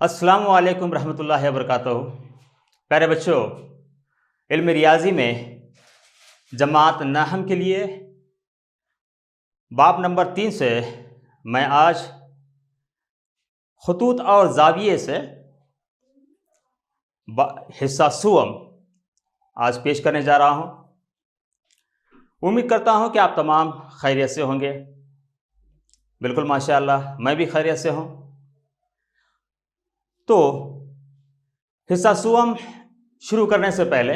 अस्सलामु अलैकुम रहमतुल्लाहि व बरकातहू। प्यारे बच्चों, इल्म रियाजी में जमात नाहम के लिए बाब नंबर 3 से मैं आज खतूत और जाविये से हिस्सा सुवम आज पेश करने जा रहा हूँ। उम्मीद करता हूँ कि आप तमाम खैरियत से होंगे। बिल्कुल माशाअल्लाह, मैं भी खैरियत से हूँ। तो हिस्सा सुवम शुरू करने से पहले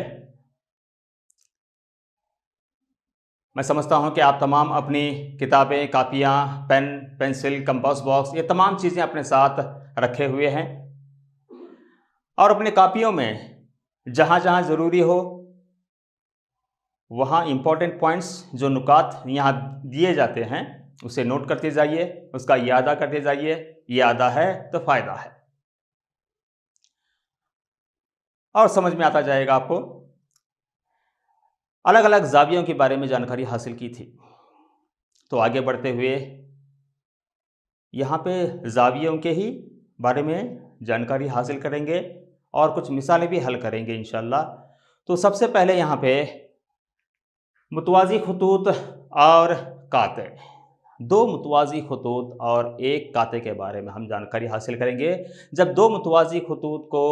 मैं समझता हूं कि आप तमाम अपनी किताबें, कापियां, पेन, पेंसिल, कंपास बॉक्स, ये तमाम चीज़ें अपने साथ रखे हुए हैं और अपने कापियों में जहां जहां ज़रूरी हो वहां इंपॉर्टेंट पॉइंट्स, जो नुकात यहाँ दिए जाते हैं, उसे नोट करते जाइए, उसका यादा करते जाइए। यादा है तो फ़ायदा है और समझ में आता जाएगा आपको। अलग अलग जावियों के बारे में जानकारी हासिल की थी, तो आगे बढ़ते हुए यहाँ पे जावियों के ही बारे में जानकारी हासिल करेंगे और कुछ मिसालें भी हल करेंगे इंशाल्लाह। तो सबसे पहले यहाँ पे मुतवाज़ी खतूत और काते, दो मुतवाज़ी खतूत और एक काते के बारे में हम जानकारी हासिल करेंगे। जब दो मुतवाज़ी खतूत को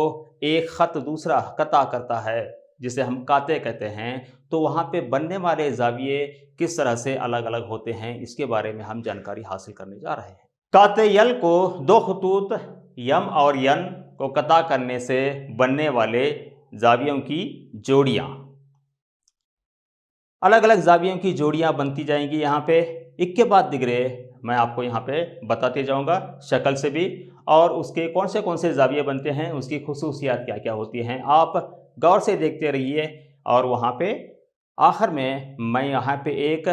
एक ख़त दूसरा कता करता है, जिसे हम काते कहते हैं, तो वहाँ पे बनने वाले जाविये किस तरह से अलग अलग होते हैं, इसके बारे में हम जानकारी हासिल करने जा रहे हैं। काते यल को दो खतूत यम और यन को कता करने से बनने वाले जावियों की जोड़ियाँ, अलग अलग जावियों की जोड़ियाँ बनती जाएंगी। यहाँ पे एक के बाद दिगरे मैं आपको यहाँ पे बताते जाऊँगा शक्ल से भी, और उसके कौन से जाविये बनते हैं, उसकी खुसूसियात क्या क्या होती हैं। आप गौर से देखते रहिए और वहाँ पे आखिर में मैं यहाँ पे एक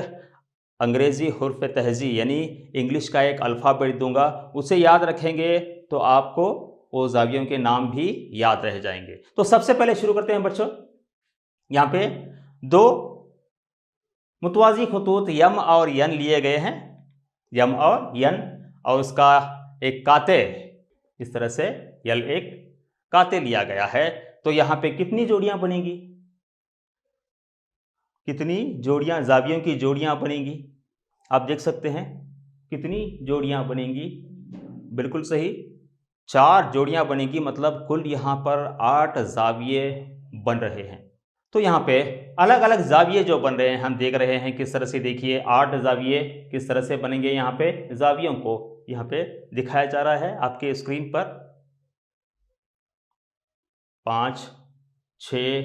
अंग्रेज़ी हुर्फ तहज़ी यानी इंग्लिश का एक अल्फ़ाबेट दूंगा, उसे याद रखेंगे तो आपको वो जावियों के नाम भी याद रह जाएंगे। तो सबसे पहले शुरू करते हैं बच्चों। यहाँ पे दो मुतवाज़ी खतूत यम और यन लिए गए हैं, यम और यन, और उसका एक काते, इस तरह से यल एक काते लिया गया है। तो यहाँ पे कितनी जोड़ियाँ बनेंगी, कितनी जोड़ियाँ, जावियों की जोड़ियाँ बनेंगी, आप देख सकते हैं कितनी जोड़ियाँ बनेंगी। बिल्कुल सही, 4 जोड़ियाँ बनेंगी, मतलब कुल यहाँ पर 8 जाविये बन रहे हैं। तो यहाँ पे अलग अलग जाविये जो बन रहे हैं हम देख रहे हैं किस तरह से। देखिए 8 जाविये किस तरह से बनेंगे। यहाँ पे जावियों को यहाँ पे दिखाया जा रहा है आपके स्क्रीन पर। 5, 6,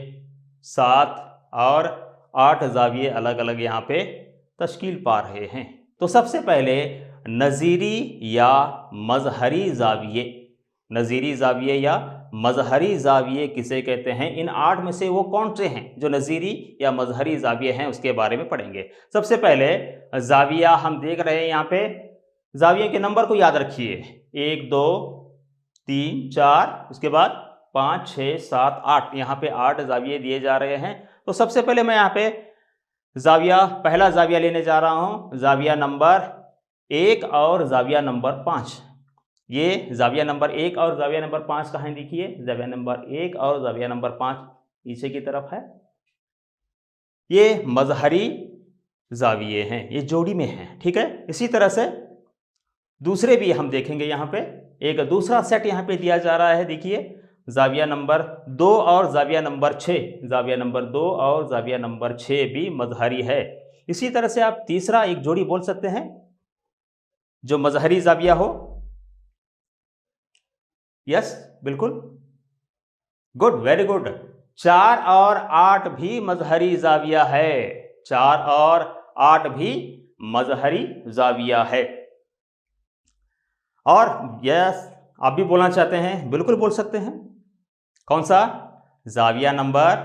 7 और 8 जाविये अलग अलग यहाँ पे तश्कील पा रहे हैं। तो सबसे पहले नज़ीरी या मजहरी जाविये, नज़ीरी जाविये या मजहरी जाविये किसे कहते हैं, इन 8 में से वो कौन से हैं जो नज़ीरी या मजहरी जाविये हैं, उसके बारे में पढ़ेंगे। सबसे पहले जाविया हम देख रहे हैं यहाँ पे, जाविये के नंबर को याद रखिए, 1, 2, 3, 4, उसके बाद 5, 6, 7, 8, यहाँ पे 8 जाविये दिए जा रहे हैं। तो सबसे पहले मैं यहाँ पे पहला जाविया लेने जा रहा हूँ, जाविया नंबर 1 और जाविया नंबर 5। ये जाविया नंबर 1 और जाविया नंबर 5 कहाँ है, देखिए जाविया नंबर 1 और जाविया नंबर 5 पीछे की तरफ है। ये मजहरी जाविये हैं, ये जोड़ी में हैं, ठीक है। इसी तरह से दूसरे भी हम देखेंगे। यहाँ पे एक दूसरा सेट यहाँ पे दिया जा रहा है, देखिए जाविया नंबर 2 और जाविया नंबर 6, जाविया नंबर 2 और जाविया नंबर 6 भी मजहरी है। इसी तरह से आप तीसरा एक जोड़ी बोल सकते हैं जो मजहरी जाविया हो। यस, बिल्कुल, गुड, वेरी गुड। 4 और 8 भी मजहरी जाविया है, 4 और 8 भी मजहरी जाविया है। और यस, आप भी बोलना चाहते हैं, बिल्कुल बोल सकते हैं। कौन सा, जाविया नंबर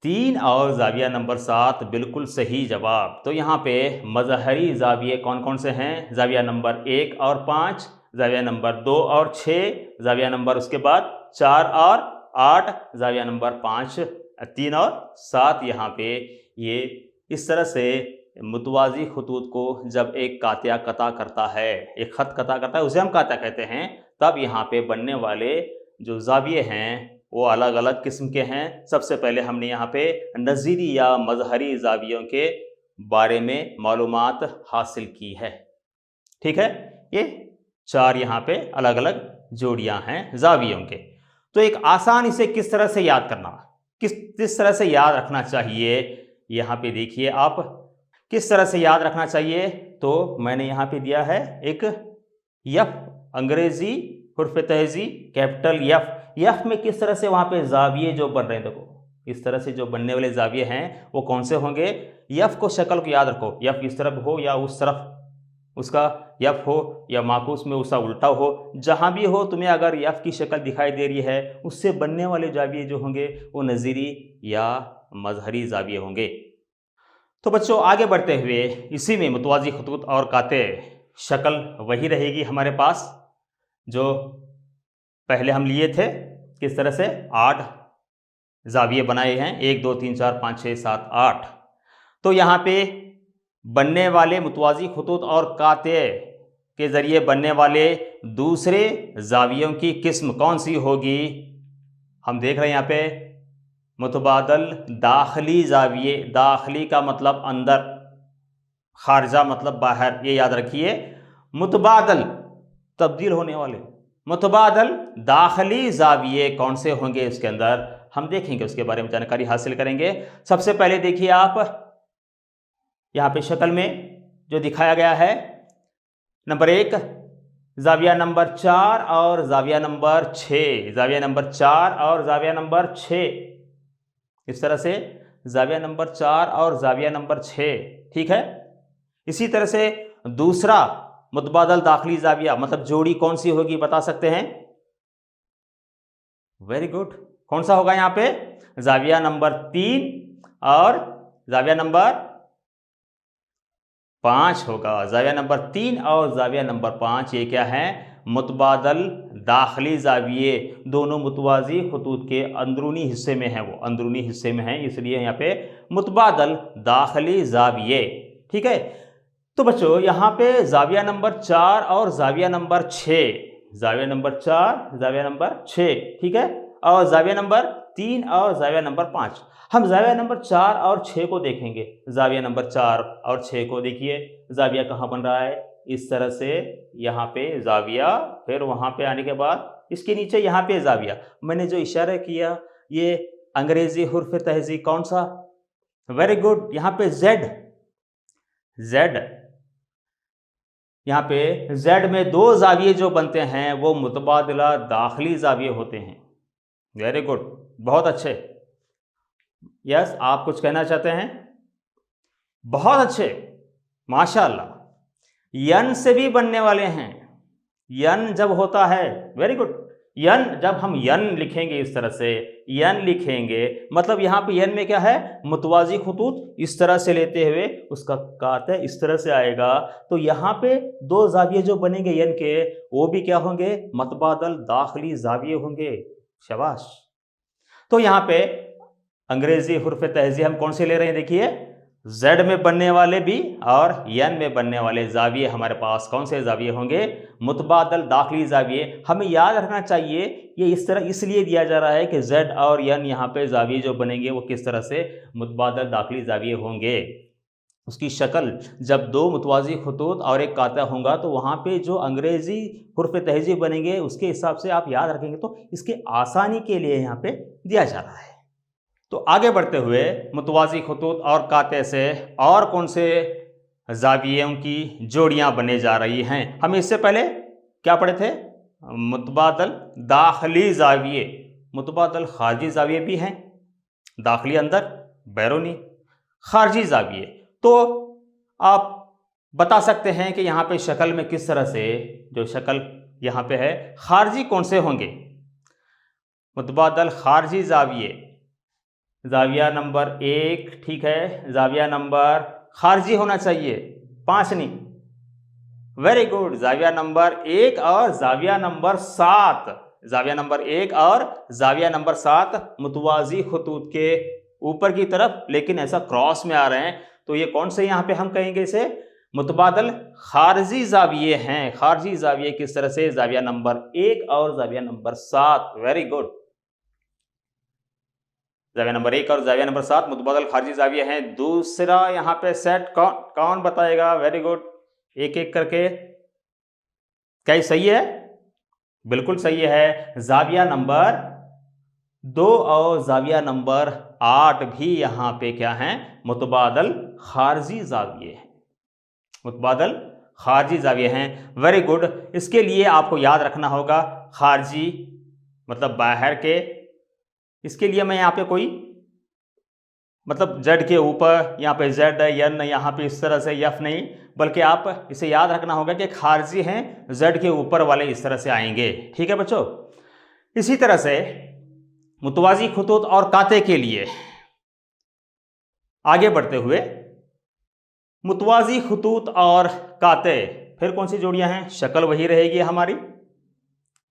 3 और जाविया नंबर 7, बिल्कुल सही जवाब। तो यहाँ पे मजहरी जाविये कौन कौन से हैं, जाविया नंबर 1 और 5, जाविया नंबर 2 और 6, जाविया नंबर उसके बाद 4 और 8, जाविया नंबर 5, 3 और 7। यहाँ पे ये इस तरह से मुतवाज़ी खतूत को जब एक कातिया कता करता है, एक ख़त कता करता है, उसे हम कातिया कहते हैं, तब यहाँ पे बनने वाले जो ज़ाविये हैं वो अलग अलग किस्म के हैं। सबसे पहले हमने यहाँ पे नज़ीरी या मज़हरी ज़ावियों के बारे में मालूमात हासिल की है। ठीक है, ये 4 यहाँ पे अलग अलग जोड़ियाँ हैं ज़ावियों के। तो एक आसान इसे किस तरह से याद करना, किस तरह से याद रखना चाहिए, यहाँ पे देखिए आप किस तरह से याद रखना चाहिए। तो मैंने यहाँ पे दिया है एक यफ, अंग्रेजी हुर्फ तहज़ी कैपिटल यफ। यफ में किस तरह से वहाँ पे ज़ाविये जो बन रहे हैं, देखो इस तरह से जो बनने वाले ज़ाविये हैं वो कौन से होंगे। यफ को शक्ल को याद रखो, यफ इस तरफ हो या उस तरफ, उसका यफ हो या माकूस में उसका उल्टा हो, जहाँ भी हो तुम्हें अगर यफ की शक्ल दिखाई दे रही है, उससे बनने वाले ज़ाविये जो होंगे वो नज़ीरी या मज़हरी ज़ाविये होंगे। तो बच्चों आगे बढ़ते हुए इसी में मुतवाज़ी खतूत और काते शक्ल वही रहेगी हमारे पास जो पहले हम लिए थे। किस तरह से 8 ज़ाविये बनाए हैं, 1 2 3 4 5 6 7 8। तो यहाँ पे बनने वाले मुतवाज़ी खतूत और काते के ज़रिए बनने वाले दूसरे ज़ावियों की किस्म कौन सी होगी, हम देख रहे हैं यहाँ पे मुतबादल दाखिली ज़ाविये। दाखिली का मतलब अंदर, खारजा मतलब बाहर, ये याद रखिए। मुतबादल तब्दील होने वाले मुतबादल दाखिली ज़ाविये कौन से होंगे इसके अंदर, हम देखेंगे, उसके बारे में जानकारी हासिल करेंगे। सबसे पहले देखिए आप यहाँ पे शक्ल में जो दिखाया गया है, नंबर 1 ज़ाविया नंबर 4 और ज़ाविया नंबर 6, ज़ाविया नंबर 4 और ज़ाविया नंबर 6, इस तरह से ज़ाविया नंबर 4 और ज़ाविया नंबर 6। ठीक है, इसी तरह से दूसरा मुतबादल दाखिली ज़ाविया मतलब जोड़ी कौन सी होगी बता सकते हैं। वेरी गुड, कौन सा होगा यहाँ पे, ज़ाविया नंबर 3 और ज़ाविया नंबर 5 होगा। ज़ाविया नंबर 3 और ज़ाविया नंबर 5 ये क्या है, मुतबादल दाखिली ज़ाविये, दोनों मुतवाज़ी खतूत के अंदरूनी हिस्से में हैं, वो अंदरूनी हिस्से में हैं, इसलिए यहाँ पे मुतबादल दाखिली ज़ाविये। ठीक है, तो बच्चों यहाँ पे ज़ाविया नंबर 4 और ज़ाविया नंबर 6, ज़ाविया नंबर 4 ज़ाविया नंबर 6, ठीक है, और ज़ाविया नंबर 3 और ज़ाविया नंबर 5। हम ज़ाविया नंबर 4 और 6 को देखेंगे। ज़ाविया नंबर 4 और 6 को देखिए, ज़ाविया कहाँ बन रहा है, इस तरह से यहाँ पे ज़ाविया, फिर वहाँ पे आने के बाद इसके नीचे यहाँ पे ज़ाविया। मैंने जो इशारा किया ये अंग्रेजी हुर्फ तहज़ी कौन सा, वेरी गुड, यहाँ पे जेड, यहाँ पे जेड में 2 ज़ाविये जो बनते हैं वो मुतबादला दाखिली ज़ाविये होते हैं। वेरी गुड, बहुत अच्छे। यस, आप कुछ कहना चाहते हैं, बहुत अच्छे, माशाअल्लाह। यन से भी बनने वाले हैं, यन जब होता है, वेरी गुड, यन जब हम यन लिखेंगे इस तरह से, यन लिखेंगे मतलब यहाँ पे यन में क्या है, मुतवाज़ी खतूत इस तरह से लेते हुए उसका काते इस तरह से आएगा, तो यहाँ पे 2 ज़ाविये जो बनेंगे यन के वो भी क्या होंगे, मुतबादल दाखिली ज़ाविये होंगे। शाबाश। तो यहाँ पे अंग्रेजी हुर्फ तहज़ी हम कौन से ले रहे हैं, देखिए जेड में बनने वाले भी और यन में बनने वाले ज़ाविये हमारे पास कौन से ज़ाविये होंगे, मुतबादल दाखिली ज़ाविये। हमें याद रखना चाहिए ये इस तरह इसलिए दिया जा रहा है कि जेड और यन यहाँ पे ज़ाविये जो बनेंगे वो किस तरह से मुतबादल दाखिली ज़ाविये होंगे। उसकी शक्ल जब 2 मुतवाज़ी खतूत और एक काता होगा तो वहाँ पे जो अंग्रेज़ी हुर्फ तहज़ी बनेंगे उसके हिसाब से आप याद रखेंगे, तो इसके आसानी के लिए यहाँ पे दिया जा रहा है। तो आगे बढ़ते हुए मुतवाज़ी खतूत और काते से और कौन से ज़ावियों की जोड़ियाँ बने जा रही हैं। हम इससे पहले क्या पढ़े थे, मुतबादल दाखिली ज़ाविये, मुतबादल खारजी ज़ाविये भी हैं, दाखिली अंदर, बैरूनी, खारजी ज़ाविये। तो आप बता सकते हैं कि यहाँ पे शक्ल में किस तरह से, जो शक्ल यहाँ पे है, खारजी कौन से होंगे, मुतबादल खारजी ज़ाविये, ज़ाविया नंबर 1, ठीक है, ज़ाविया नंबर खारजी होना चाहिए, 5 नहीं, वेरी गुड, ज़ाविया नंबर 1 और ज़ाविया नंबर 7, ज़ाविया नंबर 1 और ज़ाविया नंबर 7 मुतवाज़ी खतूत के ऊपर की तरफ, लेकिन ऐसा क्रॉस में आ रहे हैं, तो ये कौन से यहाँ पे हम कहेंगे इसे मुतबादल खारजी जाविये हैं। खारजी जाविये किस तरह से, जाविया नंबर 1 और जाविया नंबर 7। वेरी गुड, जाविया नंबर 1 और जाविया नंबर 7 मुतबादल खारजी जाविये हैं। दूसरा यहाँ पे सेट कौन बताएगा? वेरी गुड, एक एक करके। क्या ये सही है? बिल्कुल सही है। जाविया नंबर 2 और जाविया नंबर 8 भी यहाँ पे क्या हैं? मुतबादल खारजी जाविये हैं, मुतबादल खारजी जाविये हैं। Very good. इसके लिए आपको याद रखना होगा खारजी मतलब बाहर के। इसके लिए मैं यहाँ पे कोई मतलब जेड के ऊपर यहाँ पे जेड है, एन यहाँ पे इस तरह से एफ नहीं, बल्कि आप इसे याद रखना होगा कि खारजी हैं जेड के ऊपर वाले इस तरह से आएंगे। ठीक है बच्चों। इसी तरह से मुतवाजी खुतूत और काते के लिए आगे बढ़ते हुए, मुतवाजी खुतूत और काते फिर कौन सी जोड़ियां हैं? शक्ल वही रहेगी हमारी,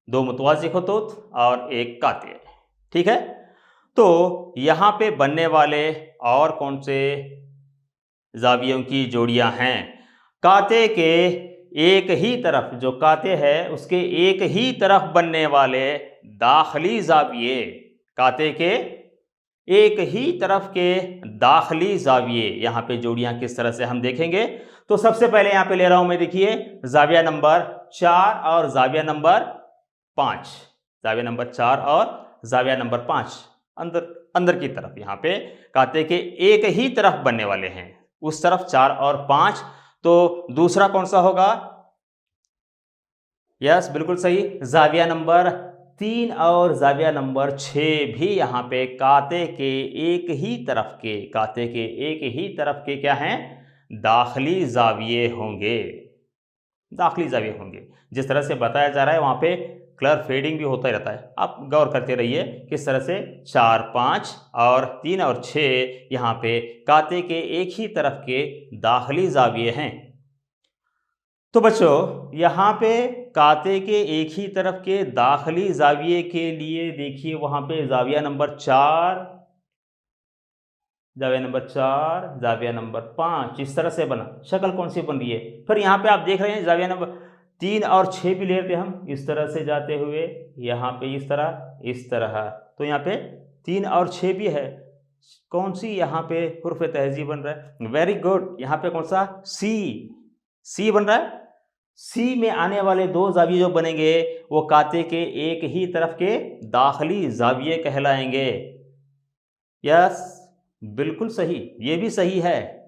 2 मुतवाजी खुतूत और 1 काते। ठीक है। तो यहां पे बनने वाले और कौन से जावियों की जोड़ियां हैं? काते के एक ही तरफ, जो काते है उसके एक ही तरफ बनने वाले दाखिली जाविये, काते के एक ही तरफ के दाखिली जाविये, यहाँ पे जोड़ियां किस तरह से हम देखेंगे। तो सबसे पहले यहाँ पे ले रहा हूं मैं, देखिए जाविया नंबर 4 और जाविया नंबर 5। जाविया नंबर 4 और जाविया नंबर 5 अंदर की तरफ यहाँ पे काते के एक ही तरफ बनने वाले हैं, उस तरफ 4 और 5। तो दूसरा कौन सा होगा? यस, बिल्कुल सही, जाविया नंबर 3 और जाविया नंबर 6 भी यहाँ पे काते के एक ही तरफ के, काते के एक ही तरफ के क्या हैं? दाखिली जाविये होंगे, दाखिली जाविये होंगे। जिस तरह से बताया जा रहा है वहाँ पे कलर फेडिंग भी होता रहता है, आप गौर करते रहिए किस तरह से 4, 5 और 3 और 6 यहाँ पे काते के एक ही तरफ के दाखिली जाविये हैं। तो बच्चों यहाँ पे काते के एक ही तरफ के दाखिली जाविये के लिए देखिए वहाँ पे जाविया नंबर 4, जाविया नंबर 4, जाविया नंबर 5 इस तरह से बना। शक्ल कौन सी बन रही है? फिर यहाँ पे आप देख रहे हैं जाविया नंबर 3 और 6 भी लेते हम इस तरह से जाते हुए, यहाँ पे इस तरह। तो यहाँ पे 3 और 6 भी है। कौन सी यहाँ पे हुर्फ तहजीब बन रहा है? वेरी गुड, यहाँ पे कौन सा? सी बन रहा है। सी में आने वाले 2 जाविये जो बनेंगे वो काते के एक ही तरफ के दाखिली जाविये कहलाएंगे। यस, बिल्कुल सही, ये भी सही है।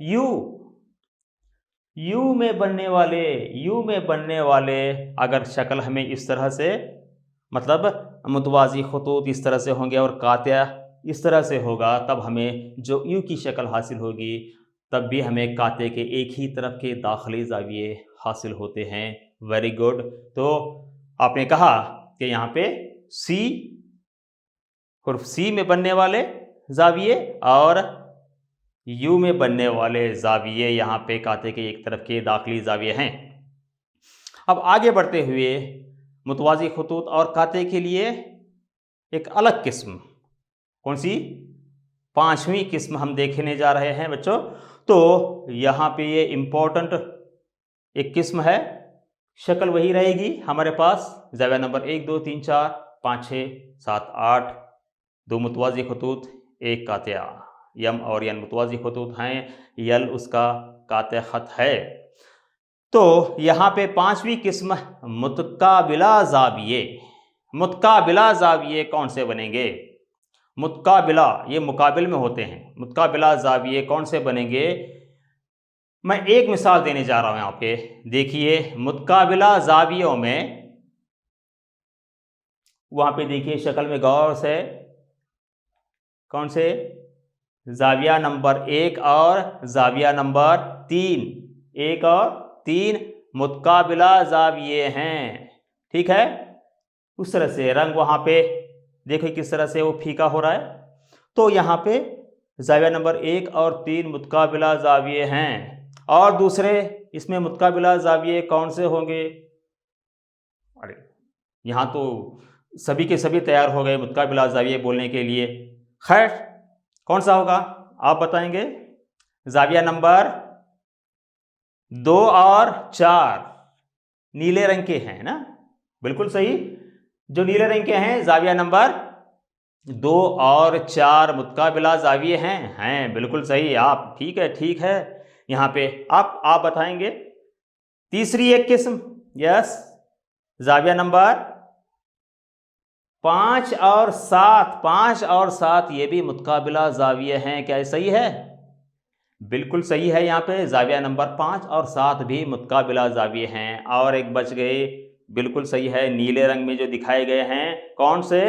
यू में बनने वाले अगर शक्ल हमें इस तरह से, मतलब मुतवाजी खुतूत इस तरह से होंगे और कातिया इस तरह से होगा, तब हमें जो यू की शक्ल हासिल होगी, तब भी हमें काते के एक ही तरफ के दाखिली जाविये हासिल होते हैं। Very good. तो आपने कहा कि यहाँ पे सी, हुर्फ सी में बनने वाले जाविये और यू में बनने वाले जाविये यहाँ पे काते के एक तरफ के दाखिली जाविये हैं। अब आगे बढ़ते हुए मुतवाजी खुतूत और काते के लिए एक अलग किस्म, कौन सी? 5वीं किस्म हम देखने जा रहे हैं बच्चों। तो यहाँ पे ये इम्पोर्टेंट एक किस्म है, शक्ल वही रहेगी हमारे पास, जाविया नंबर 1, 2, 3, 4, 5, 6, 7, 8, 2 मुतवाजी खुतूत, 1 कातिया। यम और यन मुतवाजी खुतूत हैं, यल उसका काते ख़त है। तो यहाँ पे 5वीं किस्म मुतकाबिला जाविये। मुतकाबिला जाविये कौन से बनेंगे? मुतकाबिला, ये मुकाबिल में होते हैं। मुतकाबिला जाविये कौन से बनेंगे? मैं एक मिसाल देने जा रहा हूं यहाँ पे, देखिए मुतकाबिला जावियों में, वहां पे देखिए शक्ल में गौर से, कौन से? जाविया नंबर 1 और जाविया नंबर 3, 1 और 3 मुतकाबिला जाविये हैं। ठीक है, उस तरह से रंग वहां पे देखिए किस तरह से वो फीका हो रहा है। तो यहाँ पे जाविया नंबर 1 और 3 मुतकाबिला जाविये हैं। और दूसरे इसमें मुतकाबिला जाविये कौन से होंगे? अरे यहाँ तो सभी के सभी तैयार हो गए मुतकाबिला जाविये बोलने के लिए। खैर कौन सा होगा आप बताएंगे? जाविया नंबर 2 और 4 नीले रंग के हैं ना, बिल्कुल सही। जो नीले रंग के हैं जाविया नंबर 2 और 4 मुतकाबिला जाविये हैं, बिल्कुल सही। आप ठीक है। यहां पे आप बताएंगे तीसरी एक किस्म, यस, जाविया नंबर 5 और 7 ये भी मुतकाबिला जाविये हैं। क्या ये सही है? बिल्कुल सही है। यहाँ पे जाविया नंबर 5 और 7 भी मुतकाबिला जाविये हैं। और एक बच गए, बिल्कुल सही है, नीले रंग में जो दिखाए गए हैं, कौन से?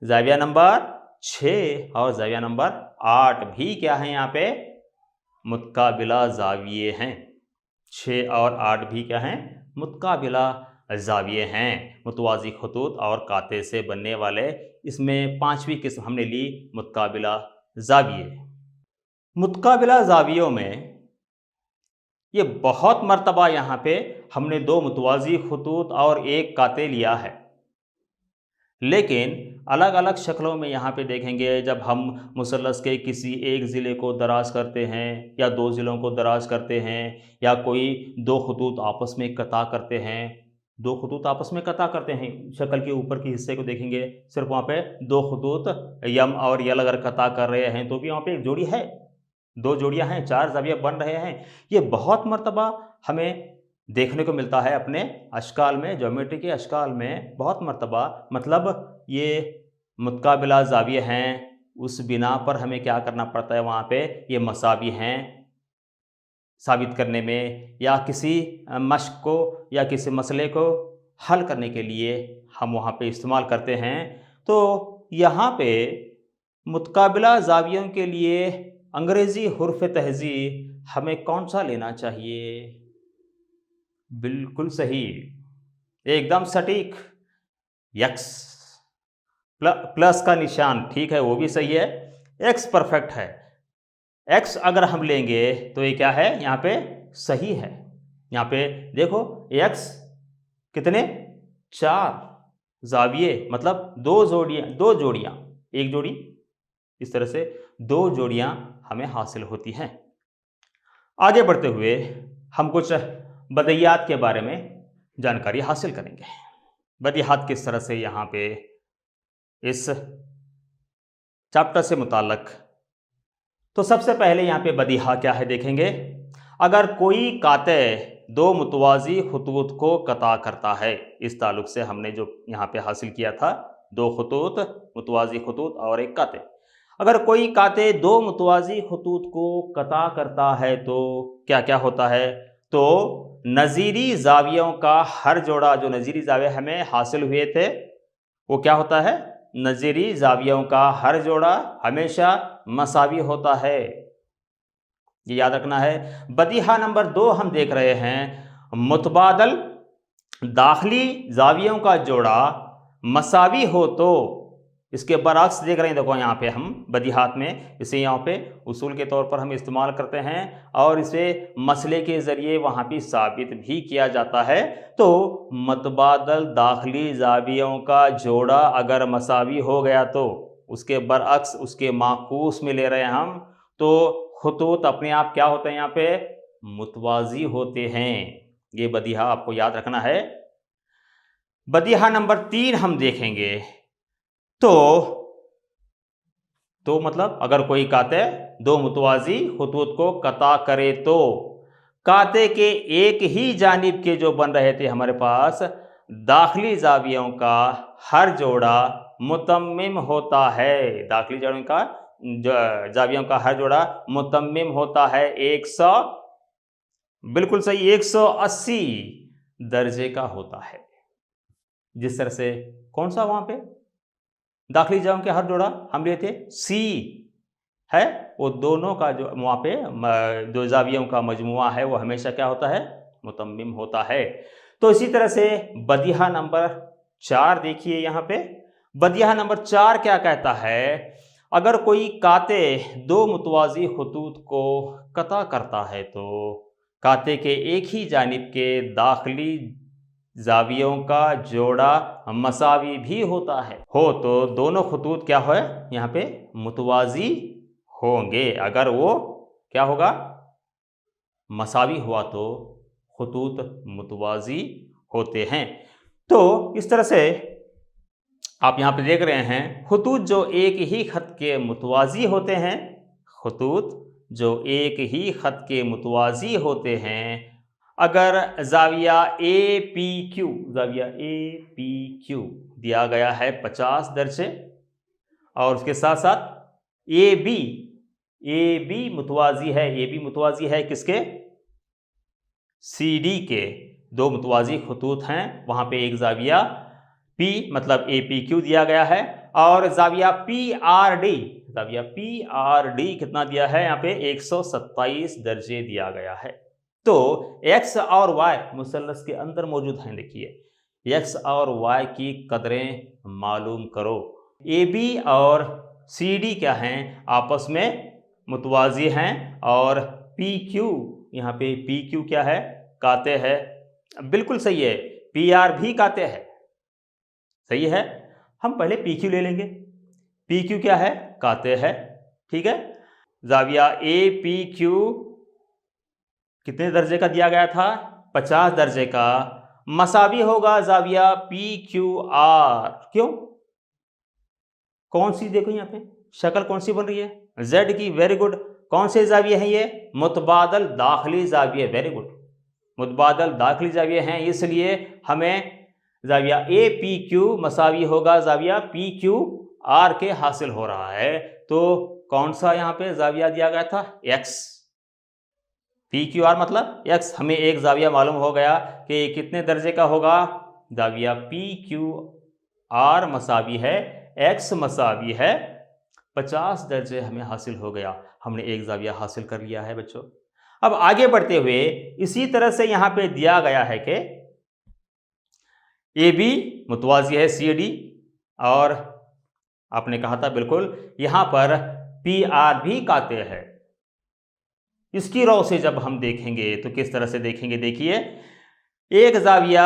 जाविया नंबर 6 और जाविया नंबर 8 भी क्या है यहाँ पे? मुतकाबिला जाविये हैं। 6 और 8 भी क्या हैं? मुतकाबिला जाविये हैं, मुतवाज़ी खतूत और काते से बनने वाले। इसमें 5वीं किस्म हमने ली मुतकाबिला जाविये। मुतकाबिला जावियों में ये बहुत मर्तबा यहाँ पे हमने 2 मुतवाज़ी खतूत और 1 काते लिया है, लेकिन अलग अलग शक्लों में यहाँ पे देखेंगे। जब हम मुसल्लस के किसी एक ज़िले को दराज करते हैं या 2 ज़िलों को दराज करते हैं, या कोई 2 खतूत आपस में कता करते हैं, 2 खतूत आपस में कता करते हैं, शक्ल के ऊपर के हिस्से को देखेंगे, सिर्फ वहाँ पे 2 खतूत यम और यल अगर कता कर रहे हैं तो भी वहाँ पे एक जोड़ी है, 2 जोड़ियाँ हैं, 4 ज़ाविया बन रहे हैं। ये बहुत मर्तबा हमें देखने को मिलता है अपने अशकाल में, ज्योमेट्री के अशकाल में बहुत मर्तबा। मतलब ये मुतकाबिला ज़ाविये हैं, उस बिना पर हमें क्या करना पड़ता है, वहाँ पे ये मसावी हैं साबित करने में, या किसी मश्क को या किसी मसले को हल करने के लिए हम वहाँ पे इस्तेमाल करते हैं। तो यहाँ पे मुतकाबिला ज़ावियों के लिए अंग्रेज़ी हुर्फ़ तहज़ी हमें कौन सा लेना चाहिए? बिल्कुल सही, एकदम सटीक, यक्स, प्लस का निशान, ठीक है, वो भी सही है। एक्स परफेक्ट है। एक्स अगर हम लेंगे तो ये क्या है? यहाँ पे सही है। यहाँ पे देखो, एक्स कितने? 4 ज़ाविये, मतलब 2 जोड़ियाँ, एक जोड़ी, इस तरह से 2 जोड़ियाँ हमें हासिल होती हैं। आगे बढ़ते हुए हम कुछ बदियात के बारे में जानकारी हासिल करेंगे। बदियात किस तरह से यहाँ पे इस चैप्टर से मुताल्लक। तो सबसे पहले यहाँ पे बदिहा क्या है देखेंगे। अगर कोई काते 2 मुतवाज़ी खतूत को कता करता है, इस ताल्लुक से हमने जो यहाँ पे हासिल किया था, 2 खतूत, मुतवाज़ी खतूत और 1 काते। अगर कोई काते 2 मुतवाज़ी खतूत को कता करता है तो क्या क्या होता है? तो नज़ीरी ज़ावियों का हर जोड़ा, जो नज़ीरी ज़ाविये हमें हासिल हुए थे, वो क्या होता है? नज़ीरी ज़ावियों का हर जोड़ा हमेशा मसावी होता है, ये याद रखना है। बदीहा नंबर 2 हम देख रहे हैं, मुतबादल दाखिली ज़ावियों का जोड़ा मसावी हो तो, इसके बरअक्स देख रहे हैं। देखो यहाँ पे हम बदीहात में इसे यहाँ पे उसूल के तौर पर हम इस्तेमाल करते हैं और इसे मसले के ज़रिए वहाँ पे साबित भी किया जाता है। तो मुतबादल दाखिली ज़ावियों का जोड़ा अगर मसावी हो गया तो उसके बरअक्स, उसके माकूस में ले रहे हैं हम, तो खतूत अपने आप क्या होते हैं? यहाँ पे मुतवाज़ी होते हैं। ये बदीहा आपको याद रखना है। बदीहा नंबर 3 हम देखेंगे तो मतलब अगर कोई काते 2 मुतवाज़ी खतूत को कता करे तो काते के एक ही जानिब के जो बन रहे थे हमारे पास दाखिली ज़ावियों का हर जोड़ा मुतम्मिम होता है। दाखिली ज़ावियों का हर जोड़ा मुतम्मिम होता है 100, बिल्कुल सही, 180 दर्जे का होता है। जिस तरह से कौन सा वहाँ पे दाखिली ज़ावियों के हर जोड़ा हम लिए थे सी है, वो दोनों का जो वहाँ पे 2 ज़ावियों का मजमुआ है वो हमेशा क्या होता है? मुतम्मिम होता है। तो इसी तरह से बदीहा नंबर 4 देखिए। यहाँ पे बदीहा नंबर 4 क्या कहता है? अगर कोई काते 2 मुतवाज़ी खतूत को कता करता है तो काते के एक ही जानिब के दाखिली ज़ावियों का जोड़ा मसावी भी होता है। तो दोनों खतूत क्या है? यहाँ पे मुतवाज़ी होंगे अगर वो क्या होगा? मसावी हुआ तो खुतूत मुतवाज़ी होते हैं। तो इस तरह से आप यहाँ पे देख रहे हैं खुतूत जो एक ही ख़त के मुतवाज़ी होते हैं, खुतूत जो एक ही ख़त के मुतवाज़ी होते हैं, अगर ज़ाविया ए पी क्यू दिया गया है 50 दर्जे और उसके साथ साथ ए बी मुतवाज़ी है किसके? सी डी के। दो मुतवाज़ी खतूत हैं, वहाँ पे एक ज़ाविया P मतलब APQ दिया गया है और ज़ाविया PRD कितना दिया है? यहाँ पे 127 दर्जे दिया गया है। तो X और Y मुसल्लस के अंदर मौजूद हैं। देखिए X और Y की कदरें मालूम करो। AB और CD क्या हैं? आपस में मुतवाज़ी हैं और PQ, यहाँ पे PQ क्या है? काते है। बिल्कुल सही है। PR भी काते है, सही है। हम पहले PQ ले लेंगे। PQ क्या है? काते है, ठीक है। ज़ाविया APQ कितने दर्जे का दिया गया था? 50 दर्जे का। मसावी होगा ज़ाविया PQR। क्यों? कौन सी देखो यहाँ पे शक्ल कौन सी बन रही है? Z की। Very good. कौन से ज़ाविये हैं ये? मुतबादल दाखिली ज़ाविये। वेरी गुड, मुतबादल दाखिली ज़ाविये हैं, इसलिए हमें ज़ाविया APQ मसावी होगा ज़ाविया PQR के हासिल हो रहा है। तो कौन सा यहाँ पे ज़ाविया दिया गया था? X। PQR मतलब X। हमें एक ज़ाविया मालूम हो गया कि कितने दर्जे का होगा? ज़ाविया PQR मसावी है X मसावी है 50 दर्जे हमें हासिल हो गया। हमने एक ज़ाविया हासिल कर लिया है बच्चों। अब आगे बढ़ते हुए इसी तरह से यहाँ पे दिया गया है कि AB मुतवाज़ी है CD और आपने कहा था बिल्कुल यहाँ पर PR भी काते है। इसकी रौ से जब हम देखेंगे तो किस तरह से देखेंगे? देखिए एक ज़ाविया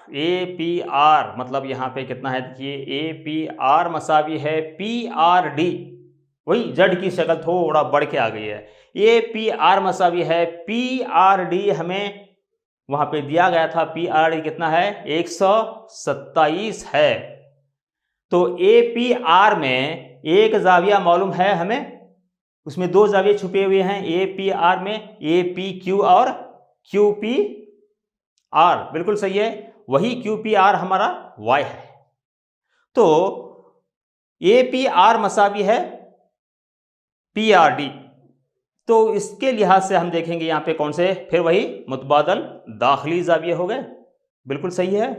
APR मतलब यहाँ पे कितना है? देखिए APR मसावी है PRD। वही जड़ की शक्ल थोड़ा बढ़ के आ गई है। APR मसावी है PRD। हमें वहां पे दिया गया था PRD कितना है? 127 है। तो APR में एक ज़ाविया मालूम है हमें, उसमें दो ज़ाविये छुपे हुए हैं APR में, APQ और QPR। बिल्कुल सही है, वही QPR हमारा Y है। तो APR मसावी है PRD। तो इसके लिहाज से हम देखेंगे यहाँ पे कौन से? फिर वही मुतबादल दाखिली ज़ाविये हो गए। बिल्कुल सही है।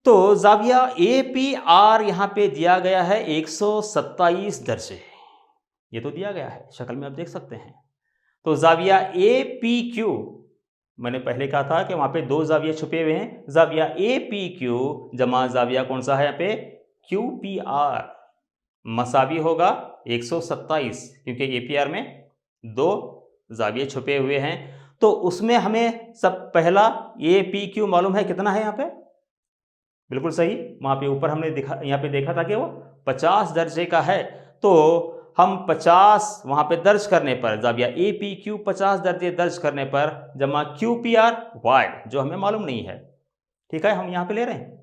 तो ज़ाविया APR यहाँ पे दिया गया है 127 दर्जे। ये तो दिया गया है, शक्ल में आप देख सकते हैं। तो ज़ाविया APQ, मैंने पहले कहा था कि वहाँ पे दो ज़ाविये छुपे हुए हैं। ज़ाविया APQ जमा ज़ाविया कौन सा है यहाँ पे? QPR मसावी होगा 127, क्योंकि APR में दो ज़ाविये छुपे हुए हैं। तो उसमें हमें सब पहला APQ मालूम है कितना है यहाँ पे? बिल्कुल सही। वहाँ पे ऊपर हमने यहाँ पे देखा था कि वो 50 दर्जे का है। तो हम 50 वहाँ पे दर्ज करने पर, ज़ाविया APQ 50 दर्जे दर्ज करने पर जमा QPR Y जो हमें मालूम नहीं है, ठीक है, हम यहाँ पे ले रहे हैं।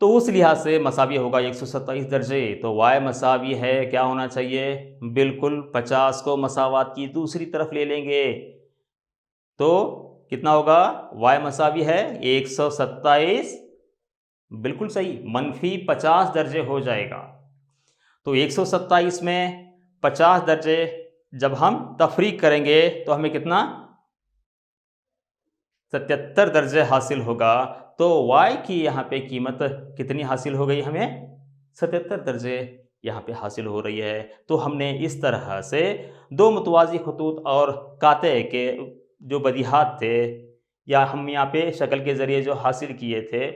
तो उस लिहाज से मसावी होगा 127 दर्जे। तो Y मसावी है, क्या होना चाहिए? बिल्कुल 50 को मसावात की दूसरी तरफ ले लेंगे तो कितना होगा? Y मसावी है 127। बिल्कुल सही, मनफी 50 दर्जे हो जाएगा। तो 127 में 50 दर्जे जब हम तफरीक करेंगे तो हमें कितना? 77 दर्जे हासिल होगा। तो Y की यहाँ पे कीमत कितनी हासिल हो गई? हमें 77 दर्जे यहाँ पे हासिल हो रही है। तो हमने इस तरह से दो मुतवाज़ी खतूत और काते के जो बदीहात थे, या हम यहाँ पे शक्ल के ज़रिए जो हासिल किए थे,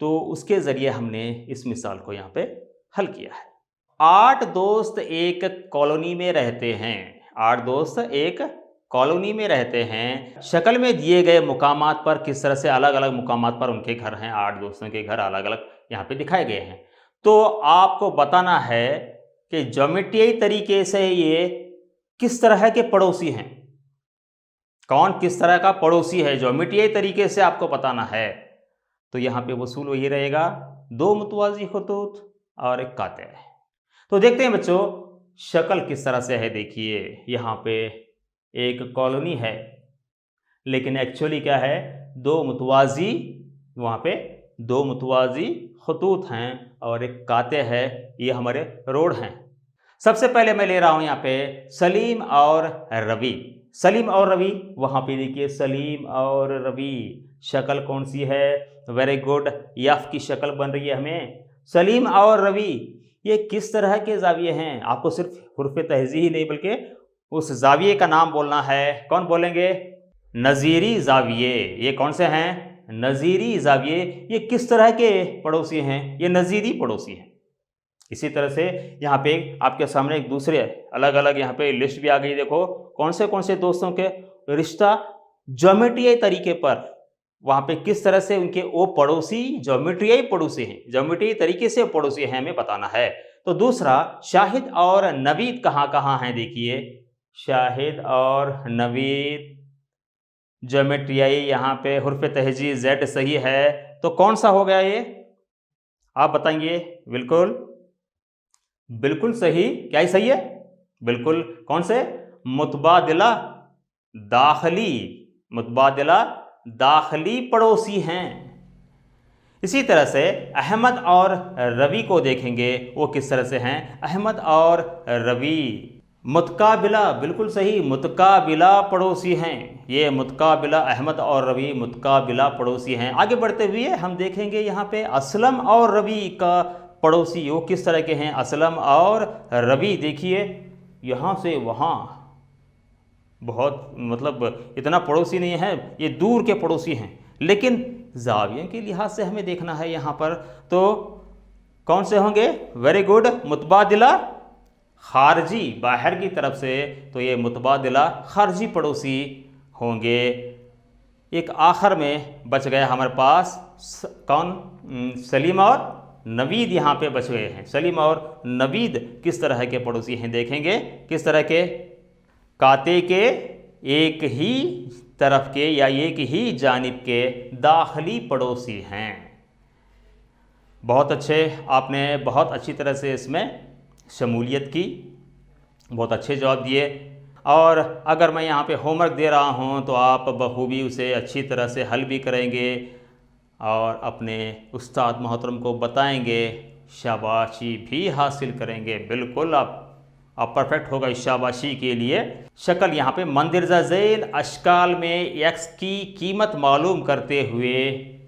तो उसके ज़रिए हमने इस मिसाल को यहाँ पे हल किया है। 8 दोस्त एक कॉलोनी में रहते हैं। 8 दोस्त एक कॉलोनी में रहते हैं। शक्ल में दिए गए मुकामात पर किस तरह से अलग अलग मुकामात पर उनके घर हैं। 8 दोस्तों के घर अलग अलग यहाँ पे दिखाए गए हैं। तो आपको बताना है कि ज्योमेट्रियाई तरीके से ये किस तरह के पड़ोसी हैं, कौन किस तरह का पड़ोसी है, ज्योमेट्रियाई तरीके से आपको बताना है। तो यहाँ पे वसूल वही रहेगा, दो मुतवाज़ी खतूत और एक काते। तो देखते हैं बच्चों शक्ल किस तरह से है। देखिए यहाँ पे एक कॉलोनी है, लेकिन एक्चुअली क्या है, दो मुतवाज़ी, वहाँ पे दो मुतवाज़ी खतूत हैं और एक काते है, ये हमारे रोड हैं। सबसे पहले मैं ले रहा हूँ यहाँ पे सलीम और रवि। सलीम और रवि, वहाँ पे देखिए सलीम और रवि, शक्ल कौन सी है, वेरी गुड, यफ की शक्ल बन रही है हमें। सलीम और रवि ये किस तरह के जाविये हैं, आपको सिर्फ हुर्फ तहज़ी ही नहीं बल्कि उस जाविये का नाम बोलना है। कौन बोलेंगे, नज़ीरी जाविये। ये कौन से हैं, नज़ीरी जाविये। ये किस तरह के पड़ोसी हैं, ये नज़ीरी पड़ोसी हैं। इसी तरह से यहाँ पे आपके सामने एक दूसरे अलग अलग यहाँ पे लिस्ट भी आ गई। देखो कौन से दोस्तों के रिश्ता ज्योमेट्रियाई तरीके पर, वहाँ पे किस तरह से उनके वो पड़ोसी ज्योमेट्रियाई पड़ोसी हैं, ज्योमेट्रियाई तरीके से पड़ोसी हैं, हमें बताना है। तो दूसरा शाहिद और नवीद कहाँ कहाँ हैं, देखिए शाहिद और नवीद ज्योमेट्रियाई, यहाँ पे हुर्फ तहज़ी जेड सही है। तो कौन सा हो गया ये, आप बताएंगे। बिल्कुल सही। क्या ही सही है, बिल्कुल। कौन से, मुतबादिला दाखिली, मुतबादिला दाखिली पड़ोसी हैं। इसी तरह से अहमद और रवि को देखेंगे, वो किस तरह से हैं। अहमद और रवि मुतकाबिला, बिल्कुल सही, मुतकाबिला पड़ोसी हैं। ये मुतकाबिला, अहमद और रवि मुतकाबिला पड़ोसी हैं। आगे बढ़ते हुए हम देखेंगे यहाँ पे असलम और रवि का पड़ोसी, वो किस तरह के हैं। असलम और रवि देखिए यहाँ से वहाँ बहुत मतलब इतना पड़ोसी नहीं है, ये दूर के पड़ोसी हैं, लेकिन जावियों के लिहाज से हमें देखना है यहाँ पर। तो कौन से होंगे, वेरी गुड, मुतबादिला खारजी, बाहर की तरफ से, तो ये मुतबादिला खारजी पड़ोसी होंगे। एक आखिर में बच गया हमारे पास कौन, सलीम और नवीद यहाँ पे बच गए हैं। सलीम और नवीद किस तरह के पड़ोसी हैं, देखेंगे किस तरह के, काते के एक ही तरफ के या एक ही जानिब के दाखिली पड़ोसी हैं। बहुत अच्छे, आपने बहुत अच्छी तरह से इसमें शमूलियत की, बहुत अच्छे जवाब दिए। और अगर मैं यहाँ पे होमवर्क दे रहा हूँ तो आप बखूबी उसे अच्छी तरह से हल भी करेंगे और अपने उस्ताद मोहतरम को बताएंगे, शाबाशी भी हासिल करेंगे। बिल्कुल आप परफेक्ट होगा इस शाबाशी के लिए। शक्ल यहाँ पे मंदिरजा झैल अशकाल में एक्स की कीमत मालूम करते हुए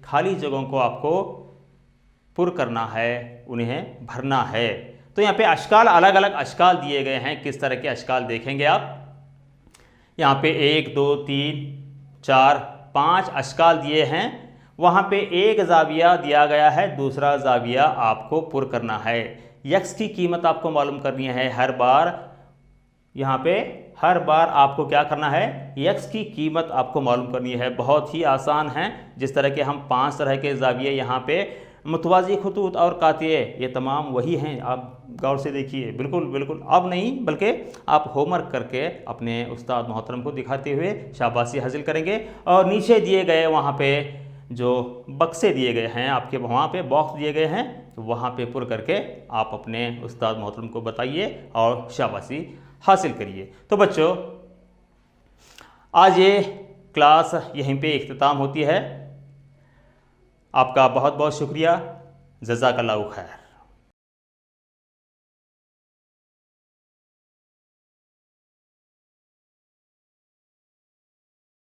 खाली जगहों को आपको पुर करना है, उन्हें भरना है। तो यहाँ पे अशकाल, अलग अलग अशकाल दिए गए हैं। किस तरह के अशकाल देखेंगे आप, यहाँ पे 1 2 3 4 5 अशकाल दिए हैं। वहाँ पे एक जाविया दिया गया है, दूसरा जाविया आपको पुर करना है। यक्स की कीमत आपको मालूम करनी है हर बार। यहाँ पे हर बार आपको क्या करना है, यक्स की कीमत आपको मालूम करनी है। बहुत ही आसान है। जिस तरह के हम 5 तरह के जाविये यहाँ पे मुतवाज़ी खतूत और कातिये, ये तमाम वही हैं। आप गौर से देखिए, बिल्कुल बिल्कुल, अब नहीं बल्कि आप होमवर्क करके अपने उस्ताद मोहतरम को दिखाते हुए शाबाशी हासिल करेंगे। और नीचे दिए गए वहाँ पे जो बक्से दिए गए हैं, आपके वहाँ पे बॉक्स दिए गए हैं, वहाँ पे पुर करके आप अपने उस्ताद मोहतरम को बताइए और शाबाशी हासिल करिए। तो बच्चों आज ये क्लास यहीं पे इख्तिताम होती है। आपका बहुत बहुत शुक्रिया। जज़ाकल्लाहु खैर।